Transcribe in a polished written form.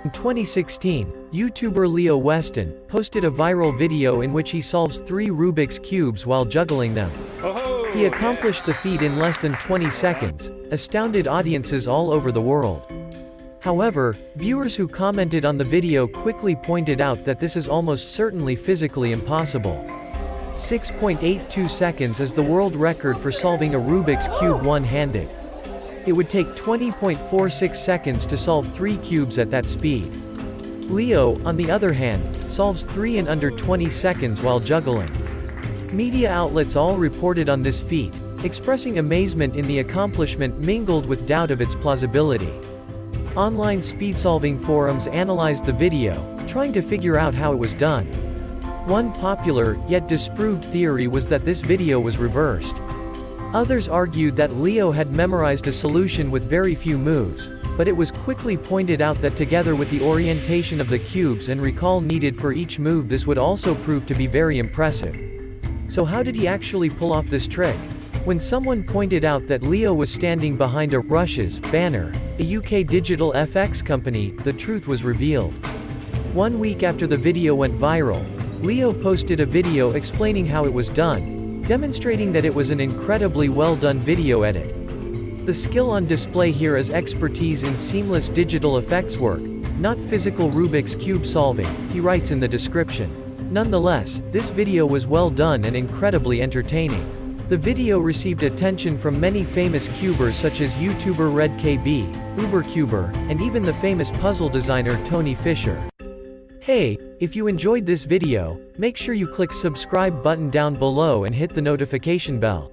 In 2016, YouTuber Leo Weston posted a viral video in which he solves 3 Rubik's cubes while juggling them. He accomplished the feat in less than 20 seconds, astounded audiences all over the world. However, viewers who commented on the video quickly pointed out that this is almost certainly physically impossible. 6.82 seconds is the world record for solving a Rubik's cube one-handed. It would take 20.46 seconds to solve 3 cubes at that speed. Leo, on the other hand, solves 3 in under 20 seconds while juggling. Media outlets all reported on this feat, expressing amazement in the accomplishment mingled with doubt of its plausibility. Online speed-solving forums analyzed the video, trying to figure out how it was done. One popular, yet disproved theory was that this video was reversed. Others argued that Leo had memorized a solution with very few moves, but it was quickly pointed out that together with the orientation of the cubes and recall needed for each move, this would also prove to be very impressive. So how did he actually pull off this trick? When someone pointed out that Leo was standing behind a Rushes banner, a UK digital FX company, the truth was revealed. 1 week after the video went viral, Leo posted a video explaining how it was done, demonstrating that it was an incredibly well-done video edit. The skill on display here is expertise in seamless digital effects work, not physical Rubik's cube solving, he writes in the description. Nonetheless, this video was well done and incredibly entertaining. The video received attention from many famous cubers such as YouTuber RedKB, Ubercuber, and even the famous puzzle designer Tony Fisher. Hey, if you enjoyed this video, make sure you click subscribe button down below and hit the notification bell.